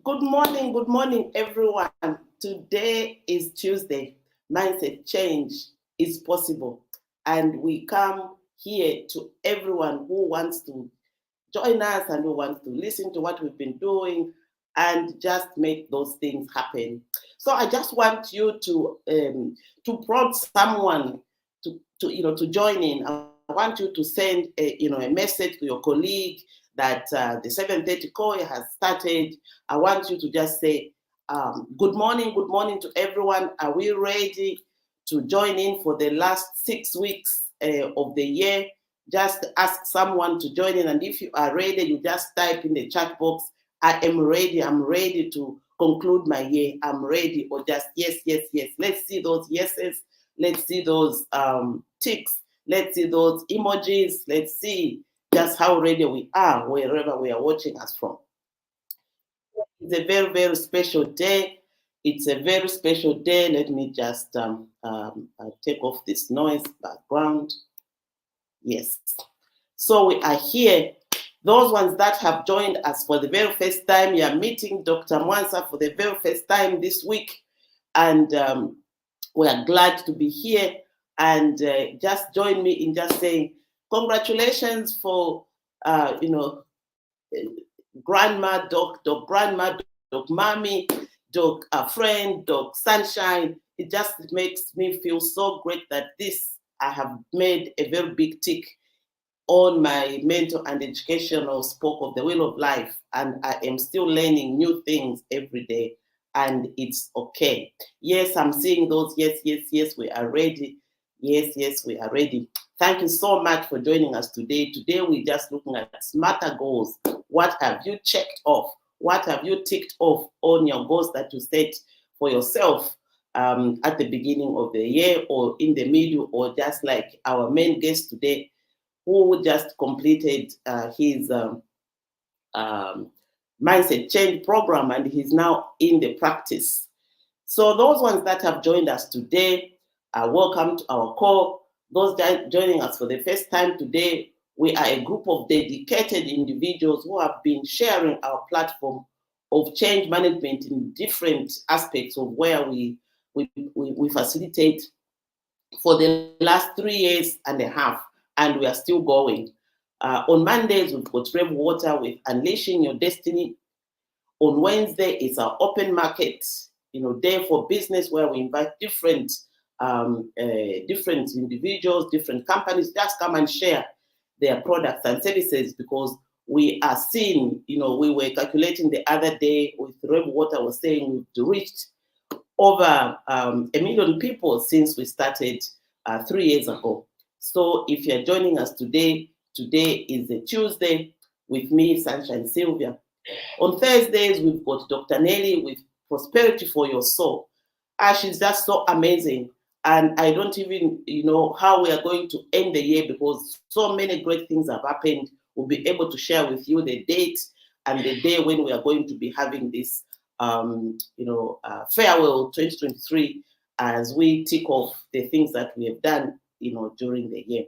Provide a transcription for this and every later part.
Good morning, everyone. Today is Tuesday. Mindset change is possible. And we come here to everyone who wants to join us and who wants to listen to what we've been doing and just make those things happen. So I just want you to prompt someone to join in. I want you to send a message to your colleague that the 7:30 call has started. I want you to just say, good morning to everyone. Are we ready to join in for the last 6 weeks of the year? Just ask someone to join in. And if you are ready, you just type in the chat box, I am ready. I'm ready to conclude my year. I'm ready. Or just yes, yes, yes. Let's see those yeses. Let's see those ticks. Let's see those emojis. Let's see just how ready we are wherever we are watching us from. It's a very, very special day. It's a very special day. Let me just take off this noise background. Yes. So we are here. Those ones that have joined us for the very first time, you are meeting Dr. Mwansa for the very first time this week. And we are glad to be here. And just join me in just saying congratulations for, grandma, dog grandma, dog mommy, dog friend, dog sunshine. It just makes me feel so great that I have made a very big tick on my mental and educational spoke of the wheel of life. And I am still learning new things every day. And it's okay. Yes, I'm seeing those. Yes, yes, yes, we are ready. Yes, yes, we are ready. Thank you so much for joining us today. Today, we're just looking at smarter goals. What have you checked off? What have you ticked off on your goals that you set for yourself at the beginning of the year or in the middle, or just like our main guest today, who just completed his mindset change program, and he's now in the practice. So those ones that have joined us today, welcome to our call. Those joining us for the first time today, we are a group of dedicated individuals who have been sharing our platform of change management in different aspects of where we facilitate for the last 3 years and a half, and we are still going. On Mondays, we've got Rev Water with Unleashing Your Destiny. On Wednesday, it's our open market, day for business, where we invite different individuals, different companies, just come and share their products and services, because we are seeing, we were calculating the other day with Rev Water was saying we've reached over 1 million people since we started 3 years ago. So if you're joining us today is a Tuesday with me, Sunshine Sylvia. On Thursdays, we've got Dr. Nelly with Prosperity for Your Soul. She's just so amazing. And I don't even know how we are going to end the year, because so many great things have happened. We'll be able to share with you the date and the day when we are going to be having this farewell 2023, as we tick off the things that we have done during the year.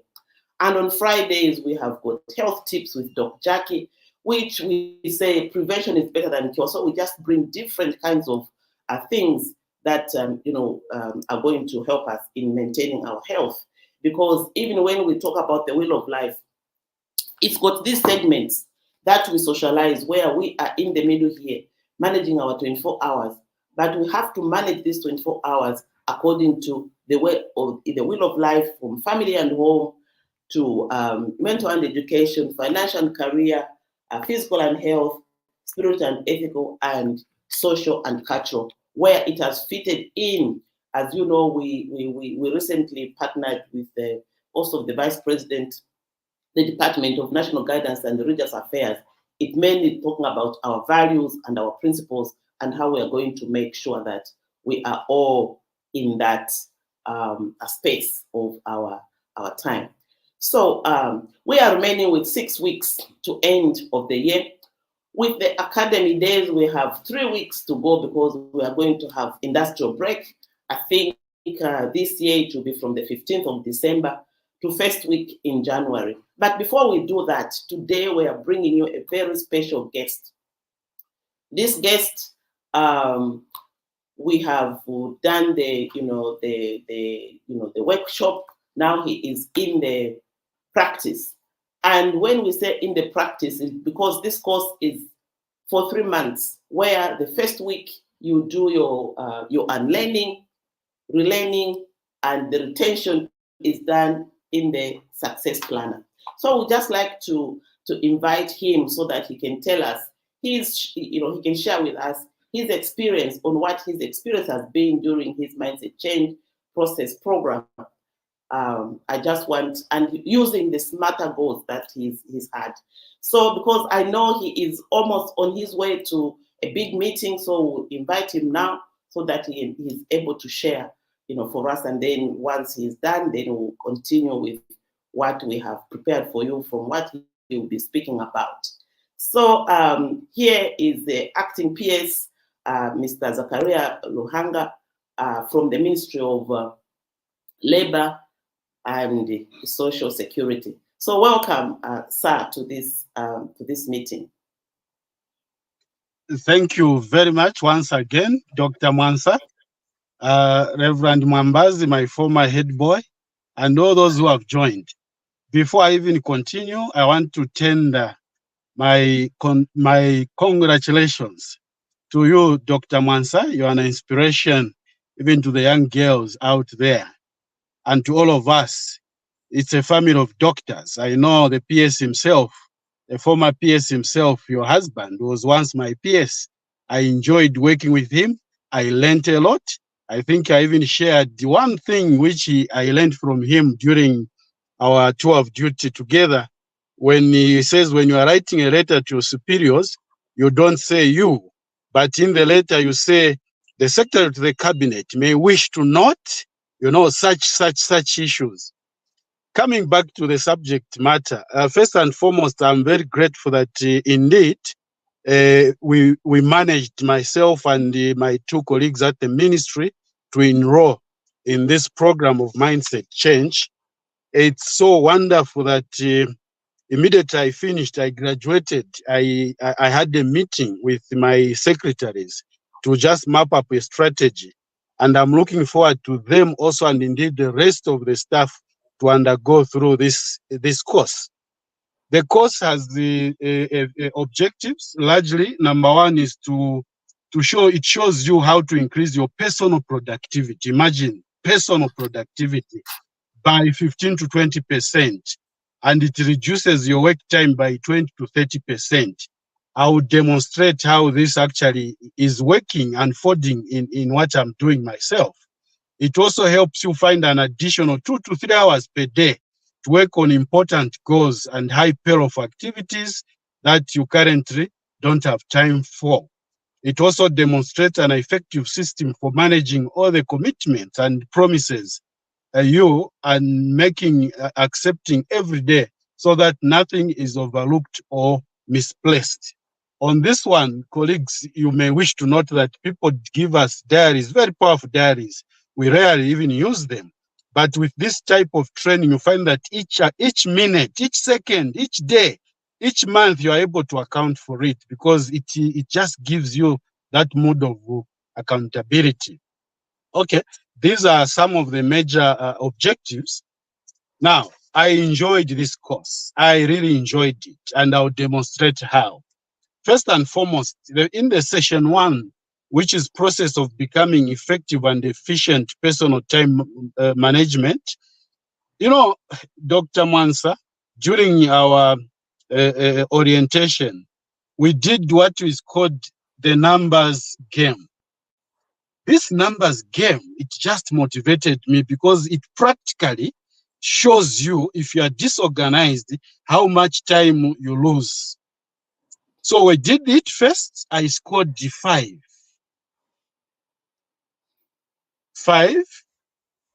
And on Fridays, we have got health tips with Doc Jackie, which we say prevention is better than cure. So we just bring different kinds of things that are going to help us in maintaining our health. Because even when we talk about the wheel of life, it's got these segments that we socialize, where we are in the middle here, managing our 24 hours. But we have to manage these 24 hours according to the way of the wheel of life, from family and home to mental and education, financial and career, physical and health, spiritual and ethical, and social and cultural, where it has fitted in. As you know, we recently partnered with also the Vice President, the Department of National Guidance and Religious Affairs. It mainly talking about our values and our principles, and how we are going to make sure that we are all in that space of our time. So we are remaining with 6 weeks to end of the year. With the academy days, we have 3 weeks to go, because we are going to have industrial break. I think this year it will be from the 15th of December to first week in January. But before we do that, today we are bringing you a very special guest. This guest, we have done the the workshop. Now he is in the practice, and when we say in the practice, it's because this course is for 3 months, where the first week you do your unlearning, relearning, and the retention is done in the success planner. So we just like to invite him so that he can tell us he can share with us his experience on what his experience has been during his mindset change process program. I just want, and using the smarter goals that he's had. So because I know he is almost on his way to a big meeting, so we'll invite him now so that he's able to share, for us. And then once he's done, then we'll continue with what we have prepared for you from what he will be speaking about. So here is the acting PS, Mr. Zechariah Luhanga, from the Ministry of Labor and Social Security. So welcome, sir, to this meeting. Thank you very much once again, Dr. Mwansa, Reverend Mwambazi, my former head boy, and all those who have joined. Before I even continue, I want to tender my congratulations to you, Dr. Mwansa. You are an inspiration even to the young girls out there and to all of us. It's a family of doctors. I know the PS himself, the former PS himself, your husband, was once my PS. I enjoyed working with him. I learned a lot. I think I even shared the one thing which I learned from him during our tour of duty together. When he says, when you are writing a letter to your superiors, you don't say you, but in the letter you say, the secretary to the cabinet may wish to note, such issues. Coming back to the subject matter, first and foremost, I'm very grateful that indeed we managed, myself and my two colleagues at the ministry, to enroll in this program of mindset change. It's so wonderful that immediately I finished, I graduated, I had a meeting with my secretaries to just map up a strategy. And I'm looking forward to them also, and indeed the rest of the staff, to undergo through this course. The course has the objectives. Largely, number one is to show, it shows you how to increase your personal productivity. Imagine personal productivity by 15 to 20%, and it reduces your work time by 20 to 30%. I will demonstrate how this actually is working, unfolding in what I'm doing myself. It also helps you find an additional 2 to 3 hours per day to work on important goals and high payoff activities that you currently don't have time for. It also demonstrates an effective system for managing all the commitments and promises you and accepting every day, so that nothing is overlooked or misplaced. On this one, colleagues, you may wish to note that people give us diaries, very powerful diaries. We rarely even use them. But with this type of training, you find that each minute, each second, each day, each month, you are able to account for it, because it just gives you that mood of accountability. Okay, these are some of the major objectives. Now, I enjoyed this course. I really enjoyed it, and I'll demonstrate how. First and foremost, in the session 1, which is process of becoming effective and efficient personal time management, Dr. Mwansa, during our orientation, we did what is called the numbers game. This numbers game, it just motivated me, because it practically shows you, if you are disorganized, how much time you lose. So we did it first. I scored the 5.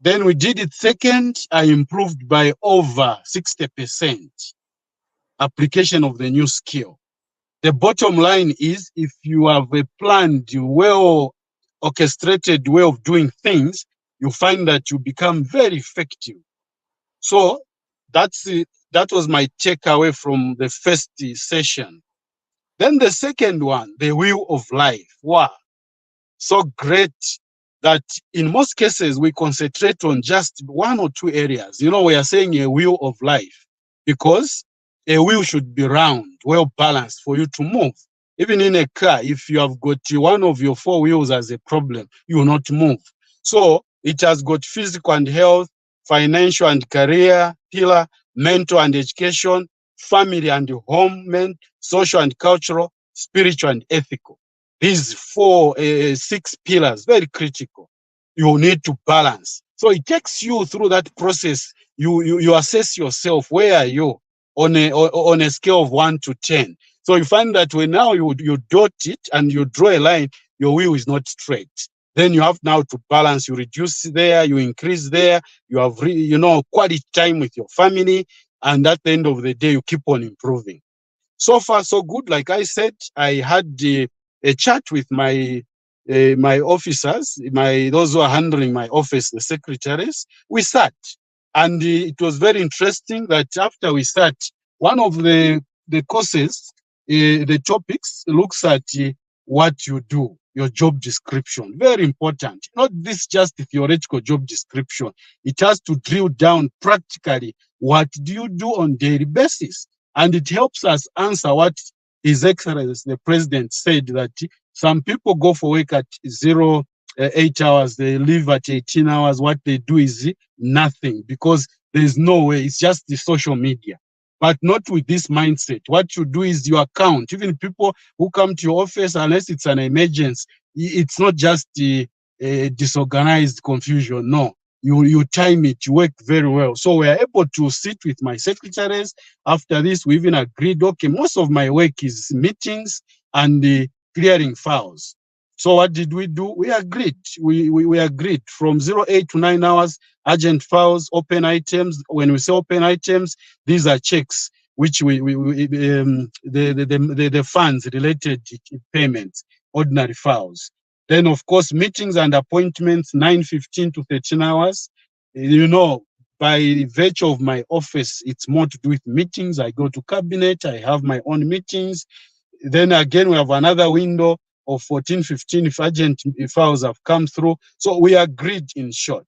Then we did it second. I improved by over 60% application of the new skill. The bottom line is, if you have a planned, well orchestrated way of doing things, you find that you become very effective. So that was my takeaway from the first session. Then the second one, the wheel of life. Wow, so great that in most cases we concentrate on just one or two areas. You know, we are saying a wheel of life because a wheel should be round, well balanced for you to move. Even in a car, if you have got one of your four wheels as a problem, you will not move. So it has got physical and health, financial and career pillar, mental and education, family and home, social and cultural, spiritual and ethical. These four, six pillars, very critical. You need to balance. So it takes you through that process. You assess yourself. Where are you on a scale of 1 to 10? So you find that when now you dot it and you draw a line, your wheel is not straight. Then you have now to balance. You reduce there, you increase there. You have quality time with your family, and at the end of the day, you keep on improving. So far, so good. Like I said, I had a chat with my officers, those who are handling my office, the secretaries. We sat, and it was very interesting that after we sat, one of the courses, the topics looks at what you do, your job description. Very important. Not this just theoretical job description. It has to drill down practically. What do you do on daily basis? And it helps us answer what His Excellency the President said, that some people go for work at 8 hours, they leave at 18 hours. What they do is nothing because there's no way. It's just the social media. But not with this mindset. What you do is you account. Even people who come to your office, unless it's an emergency, it's not just disorganized confusion. No, you time it, you work very well. So we are able to sit with my secretaries. After this, we even agreed, okay, most of my work is meetings and clearing files. So what did we do? We agreed. We agreed from 08 to 9 hours, urgent files, open items. When we say open items, these are checks which the funds related payments, ordinary files. Then, of course, meetings and appointments, 9:15 to 13 hours. You know, by virtue of my office, it's more to do with meetings. I go to cabinet, I have my own meetings. Then again, we have another window of 14:15 if urgent files have come through. So we agreed in short.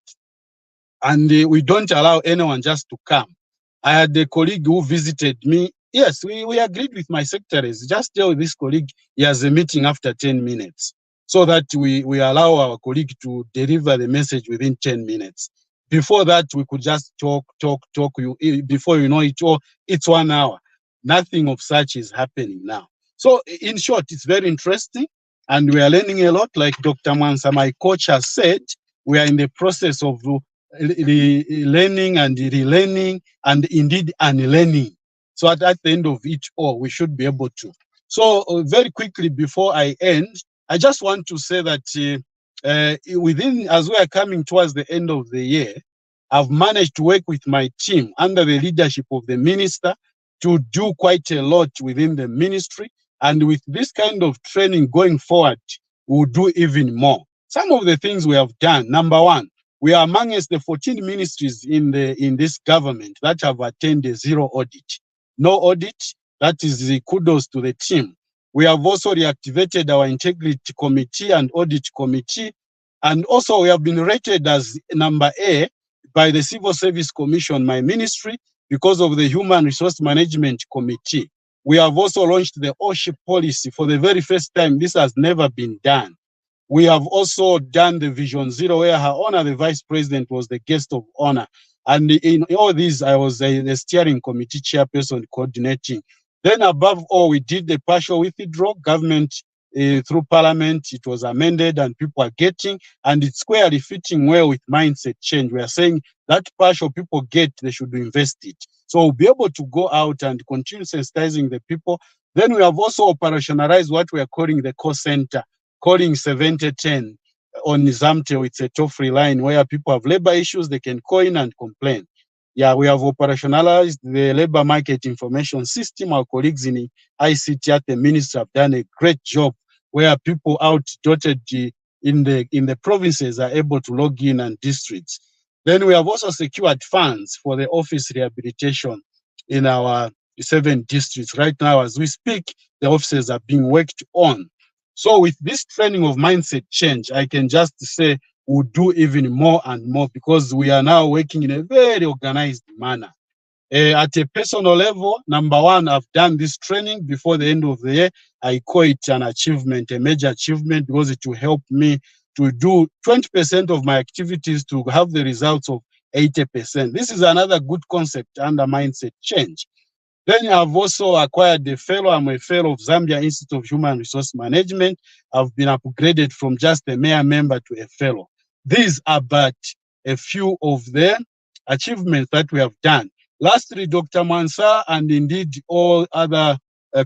And we don't allow anyone just to come. I had a colleague who visited me. Yes, we agreed with my secretaries. Just tell this colleague he has a meeting after 10 minutes so that we allow our colleague to deliver the message within 10 minutes. Before that, we could just talk. Before you know it, it's 1 hour. Nothing of such is happening now. So in short, it's very interesting and we are learning a lot. Like Dr. Mwansa, my coach, has said, we are in the process of learning and relearning and indeed unlearning. So at the end of it all, we should be able to. So very quickly before I end, I just want to say that as we are coming towards the end of the year, I've managed to work with my team under the leadership of the minister to do quite a lot within the ministry. And with this kind of training going forward, we'll do even more. Some of the things we have done, number one, we are amongst the 14 ministries in this government that have attained a zero audit. No audit, that is the kudos to the team. We have also reactivated our integrity committee and audit committee. And also we have been rated as number A by the Civil Service Commission, my ministry, because of the Human Resource Management Committee. We have also launched the ownership policy for the very first time. This has never been done. We have also done the Vision Zero, where Her Honor, the Vice President, was the guest of honor. And in all these, I was the steering committee chairperson coordinating. Then above all, we did the partial withdrawal government through parliament. It was amended and people are getting, and it's squarely fitting well with mindset change. We are saying that partial people get, they should invest it. So we'll be able to go out and continue sensitizing the people. Then we have also operationalized what we are calling the call center, calling 7010 on Zamtel. It's a toll-free line where people have labor issues, they can call in and complain. Yeah, we have operationalized the labor market information system. Our colleagues in ICT at the ministry have done a great job where people out dotted in the provinces are able to log in and districts. Then we have also secured funds for the office rehabilitation in our 7 districts. Right now, as we speak, the offices are being worked on. So with this training of mindset change, I can just say we'll do even more and more because we are now working in a very organized manner. At a personal level, number one, I've done this training before the end of the year. I call it an achievement, a major achievement, because it will help me to do 20% of my activities to have the results of 80%. This is another good concept under mindset change. Then I've also acquired a fellow. I'm a fellow of Zambia Institute of Human Resource Management. I've been upgraded from just a mere member to a fellow. These are but a few of the achievements that we have done. Lastly, Dr. Mwansa and indeed all other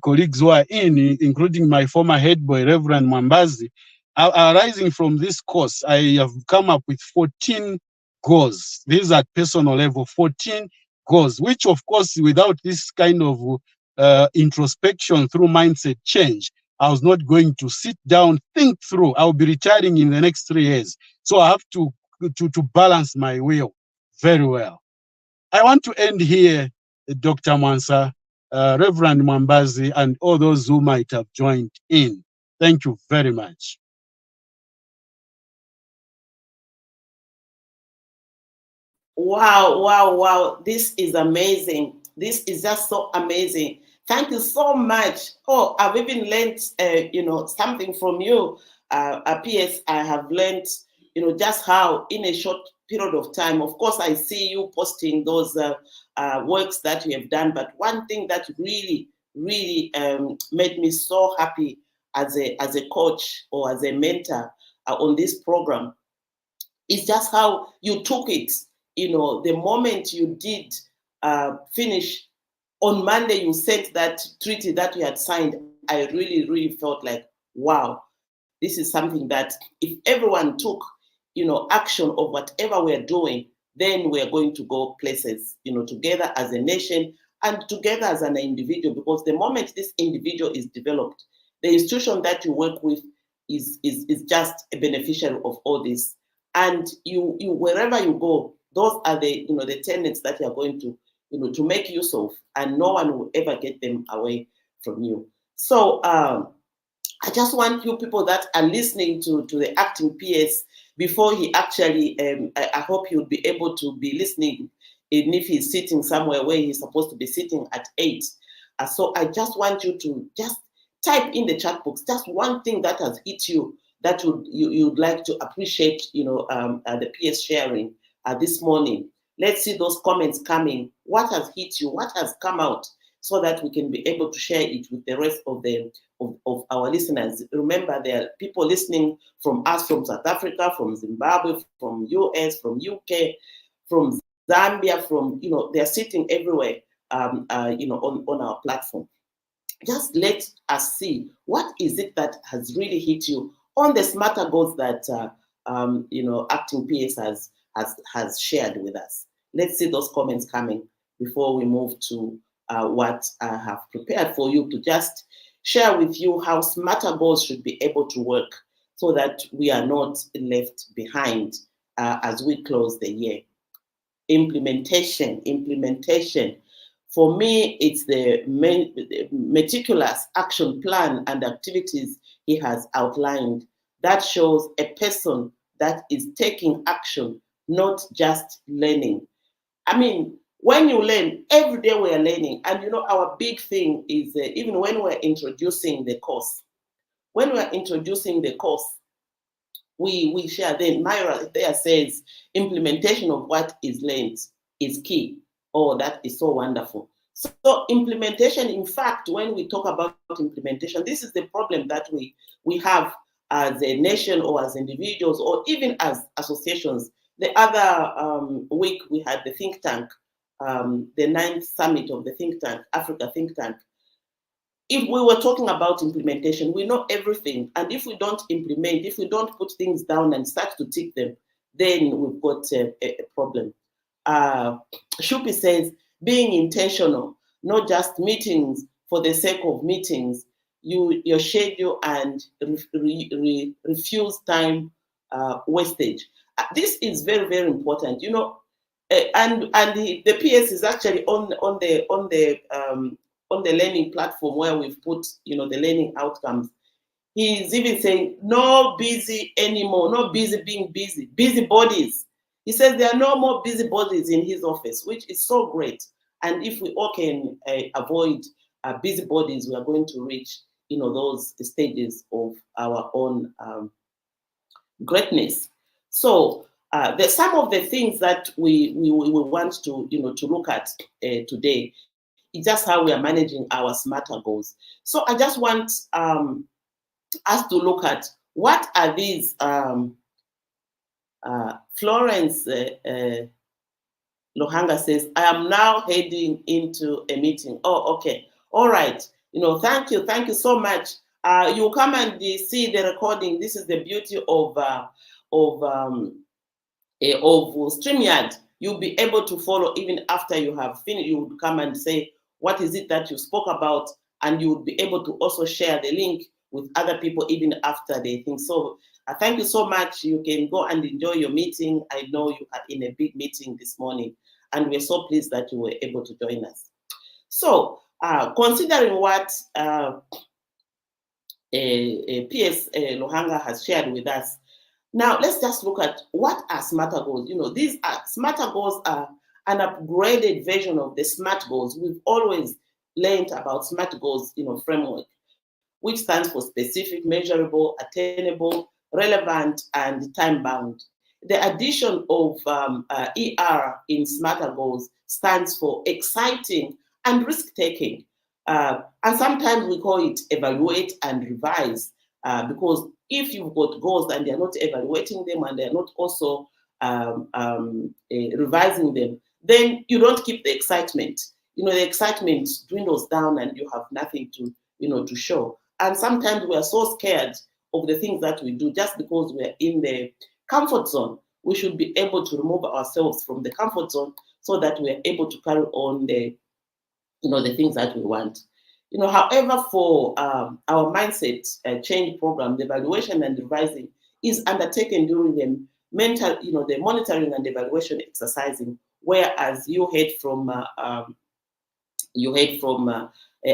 colleagues who are including my former head boy, Reverend Mwambazi, arising from this course, I have come up with 14 goals. These are at personal level, 14 goals, which of course, without this kind of introspection through mindset change, I was not going to sit down, think through. I'll be retiring in the next 3 years. So I have to balance my will very well. I want to end here, Dr. Mwansa, Reverend Mwambazi, and all those who might have joined in. Thank you very much. Wow, wow, wow. This is amazing. This is just so amazing. Thank you so much. Oh, I've even learned, something from you. PS, I have learned, just how in a short period of time, of course, I see you posting those works that you have done. But one thing that really, really made me so happy as a coach or as a mentor on this program is just how you took it. The moment you did finish on Monday, you sent that treaty that you had signed. I really, really felt like, wow, this is something that if everyone took, action of whatever we're doing, then we're going to go places, together as a nation and together as an individual. Because the moment this individual is developed, the institution that you work with is just a beneficiary of all this. And you wherever you go, those are the the tenets that you are going to to make use of, and no one will ever get them away from you. So I just want you people that are listening to the acting PS before he actually, I hope you'll be able to be listening, even if he's sitting somewhere where he's supposed to be sitting at 8. So I just want you to just type in the chat box just one thing that has hit you that you'd like to appreciate, the PS sharing this morning. Let's see those comments coming. What has hit you? What has come out? So that we can be able to share it with the rest of of our listeners. Remember, there are people listening from us, from South Africa, from Zimbabwe, from US, from UK, from Zambia, from they're sitting everywhere, on our platform. Just let us see what is it that has really hit you on the smarter goals that Acting PS has shared with us. Let's see those comments coming before we move to what I have prepared for you to just share with you how smarter goals should be able to work so that we are not left behind as we close the year. Implementation. For me, it's the meticulous action plan and activities he has outlined that shows a person that is taking action, not just learning. I mean, when you learn, every day we are learning. And our big thing is even when we're introducing the course, we share. Then Myra there says implementation of what is learned is key. Oh, that is so wonderful. So implementation, in fact, when we talk about implementation, this is the problem that we have as a nation or as individuals or even as associations. The other week we had the think tank, the 9th summit of the think tank, Africa think tank. If we were talking about implementation, we know everything. And if we don't implement, if we don't put things down and start to tick them, then we've got a problem. Shupi says, being intentional, not just meetings for the sake of meetings, your schedule and refuse time wastage. This is very, very important. And the PS is actually on the on the learning platform where we've put, the learning outcomes, he's even saying no busy anymore, no busy being busy, busybodies. He says there are no more busybodies in his office, which is so great. And if we all can avoid busybodies, we are going to reach, those stages of our own greatness. So there's some of the things that we want to, to look at today. It's just how we are managing our smarter goals. So I just want us to look at what are these. Florence Luhanga says, I am now heading into a meeting. Oh, okay. All right. Thank you. Thank you so much. You come and see the recording. This is the beauty of StreamYard. You'll be able to follow even after you have finished. You would come and say, what is it that you spoke about? And you would be able to also share the link with other people even after they think. So thank you so much. You can go and enjoy your meeting. I know you are in a big meeting this morning, and we're so pleased that you were able to join us. So considering what PS Luhanga has shared with us, now let's just look at what are smarter goals. These are smarter goals are an upgraded version of the SMART goals. We've always learned about SMART goals, framework, which stands for specific, measurable, attainable, relevant, and time-bound. The addition of ER in smarter goals stands for exciting and risk-taking. And sometimes we call it evaluate and revise, because if you've got goals and they're not evaluating them and they're not also revising them, then you don't keep the excitement. The excitement dwindles down and you have nothing to, to show. And sometimes we are so scared of the things that we do just because we're in the comfort zone. We should be able to remove ourselves from the comfort zone so that we're able to carry on the, the things that we want. However, for our mindset change program, the evaluation and revising is undertaken during the mental, the monitoring and evaluation exercising, whereas you heard from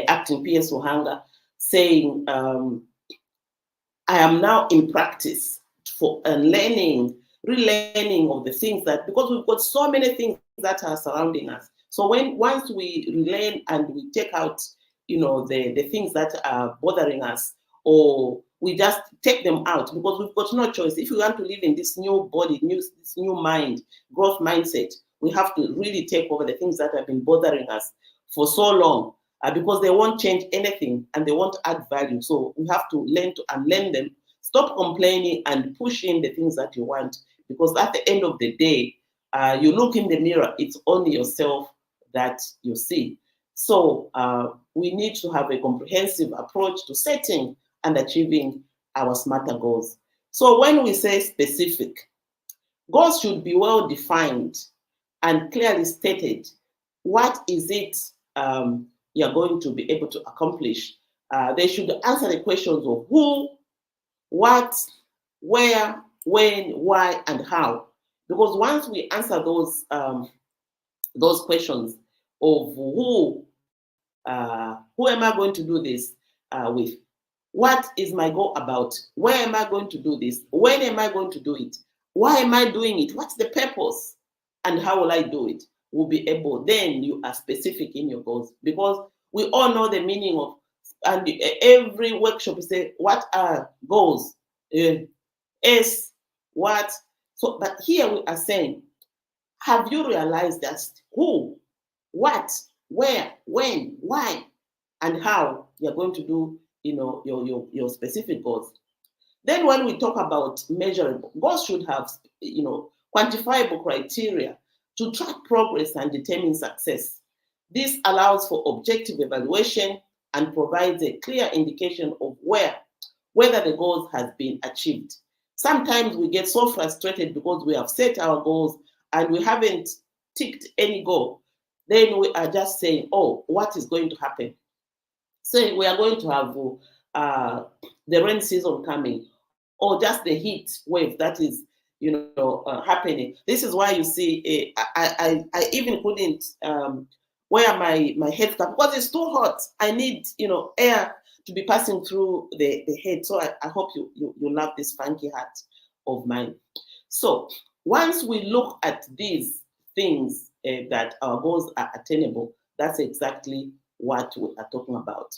acting PS Luhanga saying, I am now in practice for learning, relearning of the things that, because we've got so many things that are surrounding us. So once we relearn and we take out, the things that are bothering us, or we just take them out because we've got no choice. If we want to live in this new body, this new mind, growth mindset, we have to really take over the things that have been bothering us for so long. Because they won't change anything and they won't add value. So we have to learn to unlearn them, stop complaining and push in the things that you want. Because at the end of the day, you look in the mirror, it's only yourself that you see. So we need to have a comprehensive approach to setting and achieving our smarter goals. So when we say specific, goals should be well defined and clearly stated. What is it you're going to be able to accomplish? They should answer the questions of who, what, where, when, why, and how. Because once we answer those questions of who am I going to do this with? What is my goal about? Where am I going to do this? When am I going to do it? Why am I doing it? What's the purpose? And how will I do it? Will be able, then you are specific in your goals, because we all know the meaning of, and every workshop you say, what are goals? S, what? So, but here we are saying, have you realized that who, what, where, when, why, and how you're going to do, your specific goals? Then when we talk about measurable, goals should have, quantifiable criteria to track progress and determine success. This allows for objective evaluation and provides a clear indication of whether the goals has been achieved. Sometimes we get so frustrated because we have set our goals and we haven't ticked any goal. Then we are just saying, oh, what is going to happen? Say we are going to have the rain season coming, or just the heat wave that is, happening. This is why you see, I even couldn't wear my head cap because it's too hot. I need, air to be passing through the head. So I hope you love this funky hat of mine. So once we look at these things that our goals are attainable, that's exactly what we are talking about.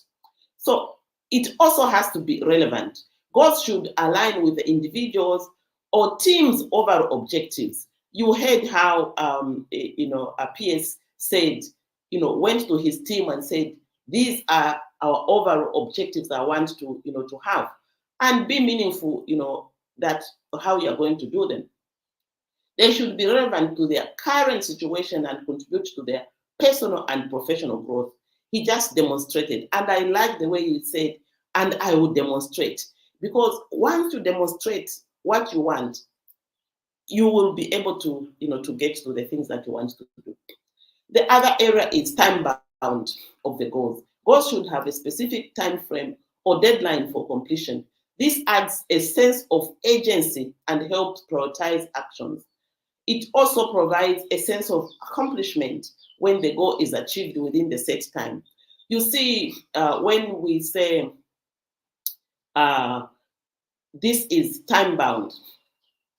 So it also has to be relevant. Goals should align with the individuals or teams' overall objectives. You heard how a PS said, went to his team and said, these are our overall objectives I want to have, and be meaningful, that how you are going to do them. They should be relevant to their current situation and contribute to their personal and professional growth. He just demonstrated, and I like the way he said, and I will demonstrate, because once you demonstrate what you want, you will be able to, to get to the things that you want to do. The other area is time bound of the goals. Goals should have a specific time frame or deadline for completion. This adds a sense of agency and helps prioritize actions. It also provides a sense of accomplishment when the goal is achieved within the set time. You see, when we say this is time bound,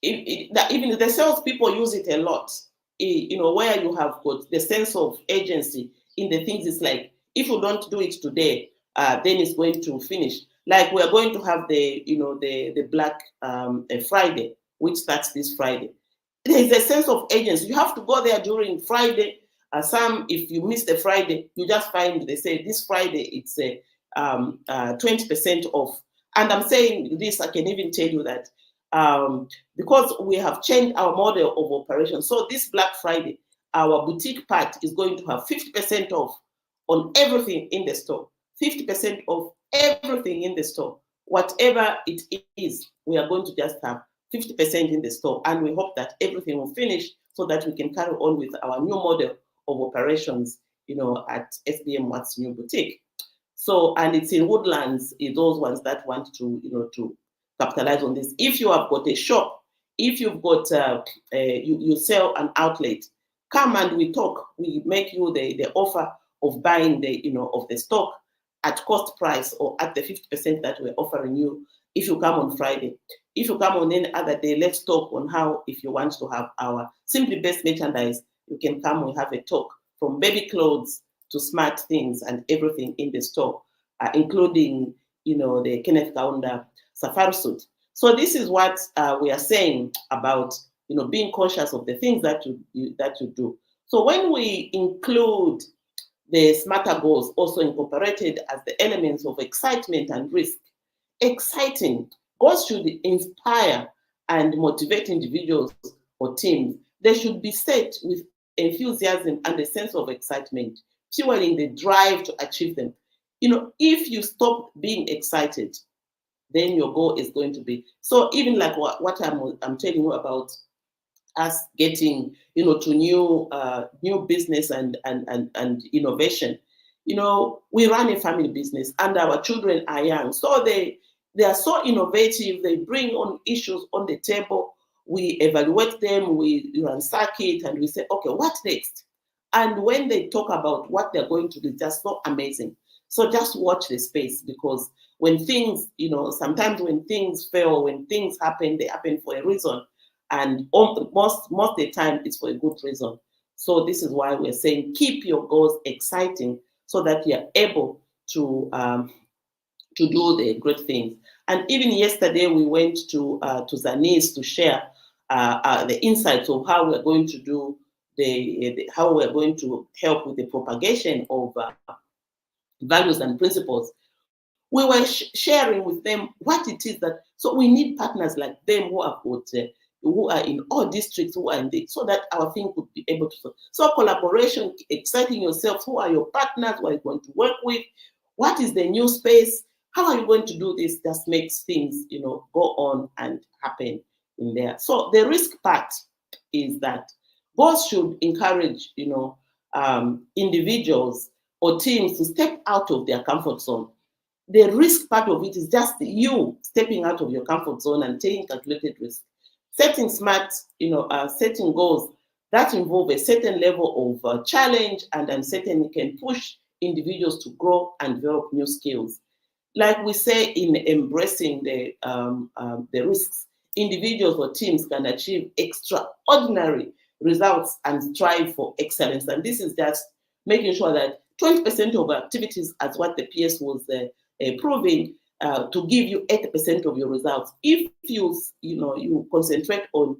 even the salespeople use it a lot. Where you have got the sense of agency in the things. It's like, if you don't do it today, then it's going to finish. Like, we are going to have the Black Friday, which starts this Friday. There is a sense of agency. You have to go there during Friday. If you miss the Friday, you just find they say this Friday it's a 20% off. And I'm saying this, I can even tell you that because we have changed our model of operation. So this Black Friday, our boutique part is going to have 50% off on everything in the store. 50% off everything in the store. Whatever it is, we are going to just have 50% in the store, and we hope that everything will finish so that we can carry on with our new model of operations, at SBM Watt's new boutique. So, and it's in Woodlands, those ones that want to capitalize on this. If you have got a shop, if you've got you sell an outlet, come and we talk. We make you the offer of buying of the stock at cost price, or at the 50% that we're offering you if you come on Friday. If you come on any other day, let's talk on how, if you want to have our Simply Best merchandise, you can come. We have a talk from baby clothes to smart things and everything in the store, including, the Kenneth Kaunda safari suit. So this is what we are saying about, being conscious of the things that you do. So when we include the smarter goals, also incorporated as the elements of excitement and risk. Exciting goals should inspire and motivate individuals or teams. They should be set with enthusiasm and a sense of excitement, fueling the drive to achieve them. If you stop being excited, then your goal is going to be. So even like what I'm telling you about us getting, to new business and innovation. We run a family business, and our children are young, so they are so innovative. They bring on issues on the table. We evaluate them, we ransack it, and we say, okay, what next? And when they talk about what they're going to do, that's so amazing. So just watch the space, because when things, sometimes when things fail, when things happen, they happen for a reason. And most of the time, it's for a good reason. So this is why we're saying keep your goals exciting, so that you're able to do the great things. And even yesterday, we went to Zanis to share the insights of how we're going to do how we're going to help with the propagation of values and principles. We were sharing with them what it is that. So we need partners like them who have got. Who are in all districts, who are in so that our thing could be able to. So collaboration, exciting yourself. Who are your partners? Who are you going to work with? What is the new space? How are you going to do this? Just makes things, go on and happen in there. So the risk part is that both should encourage, individuals or teams to step out of their comfort zone. The risk part of it is just you stepping out of your comfort zone and taking calculated risk. Setting smart, setting goals that involve a certain level of challenge, and certainly can push individuals to grow and develop new skills. Like we say in embracing the risks, individuals or teams can achieve extraordinary results and strive for excellence. And this is just making sure that 20% of activities, as what the PS was proving, to give you 80% of your results. If you concentrate on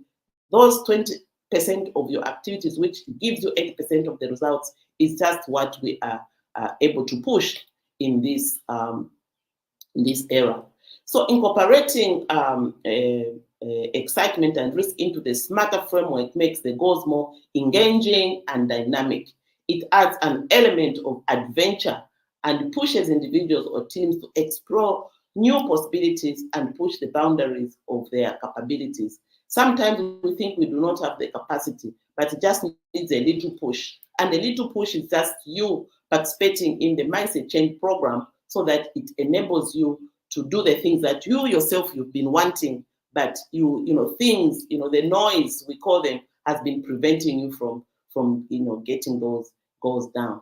those 20% of your activities, which gives you 80% of the results, is just what we are able to push in this era. So incorporating excitement and risk into the smarter framework makes the goals more engaging and dynamic. It adds an element of adventure and pushes individuals or teams to explore new possibilities and push the boundaries of their capabilities. Sometimes we think we do not have the capacity, but it just needs a little push. And a little push is just you participating in the mindset change program, so that it enables you to do the things that you yourself you've been wanting, but things, the noise, we call them, has been preventing you from getting those goals down.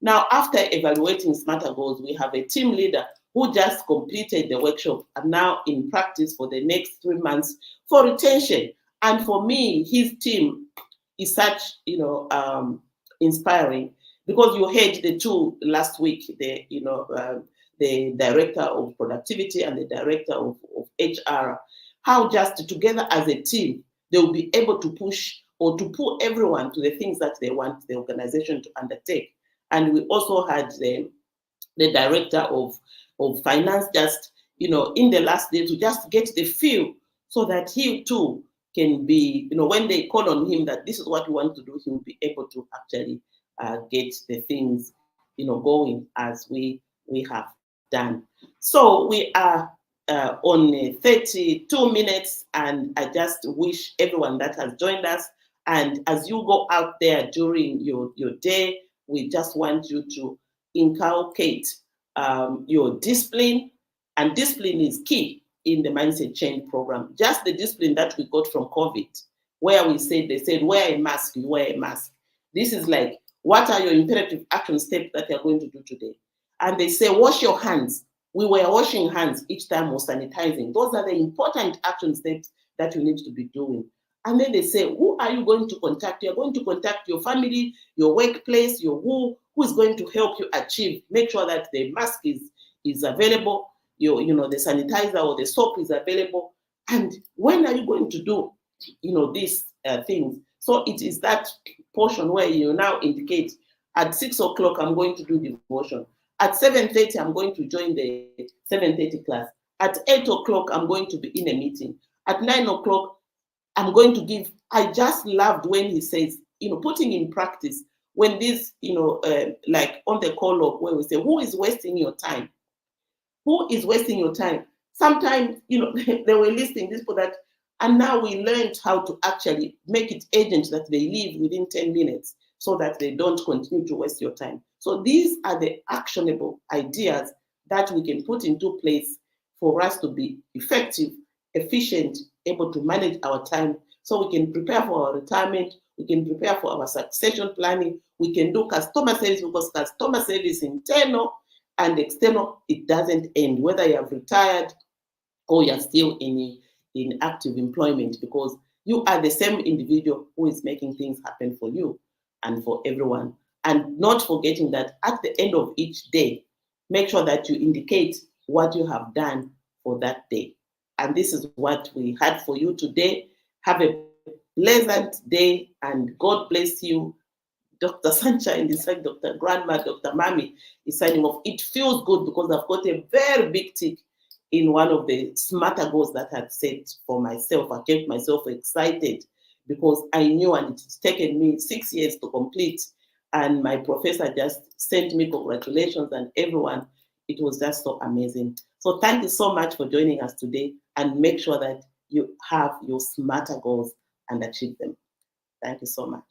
Now, after evaluating smarter goals, we have a team leader who just completed the workshop and now in practice for the next 3 months for retention. And for me, his team is such inspiring, because you heard the two last week, the director of productivity and the director of HR, how just together as a team, they will be able to push or to pull everyone to the things that they want the organization to undertake. And we also had the director of finance just, in the last day to just get the feel, so that he too can be, when they call on him that this is what we want to do, he will be able to actually get the things, going as we have done. So we are on 32 minutes, and I just wish everyone that has joined us, and as you go out there during your day, we just want you to inculcate your discipline, and discipline is key in the mindset change program. Just the discipline that we got from COVID, where they said, wear a mask, you wear a mask. This is like, what are your imperative action steps that you're going to do today? And they say, wash your hands. We were washing hands each time, we're sanitizing. Those are the important action steps that you need to be doing. And then they say, who are you going to contact? You're going to contact your family, your workplace, your who is going to help you achieve. Make sure that the mask is available, the sanitizer or the soap is available. And when are you going to do, these things? So it is that portion where you now indicate, at 6 o'clock, I'm going to do devotion. At 7:30, I'm going to join the 7:30 class. At 8 o'clock, I'm going to be in a meeting. At 9 o'clock, I'm going to give. I just loved when he says, putting in practice, when this, like on the call up where we say, who is wasting your time? Who is wasting your time? Sometimes, they were listing this for that. And now we learned how to actually make it urgent that they leave within 10 minutes so that they don't continue to waste your time. So these are the actionable ideas that we can put into place for us to be effective, efficient, able to manage our time, so we can prepare for our retirement, we can prepare for our succession planning, we can do customer service, because customer service, internal and external, it doesn't end, whether you have retired or you're still in active employment, because you are the same individual who is making things happen for you and for everyone. And not forgetting that at the end of each day, make sure that you indicate what you have done for that day. And this is what we had for you today. Have a pleasant day, and God bless you. Dr. Sunshine is like Dr. Grandma, Dr. Mami is signing off. It feels good because I've got a very big tick in one of the smarter goals that I've set for myself. I kept myself excited because I knew, and it's taken me 6 years to complete. And my professor just sent me congratulations, and everyone. It was just so amazing. So thank you so much for joining us today, and make sure that you have your smarter goals and achieve them. Thank you so much.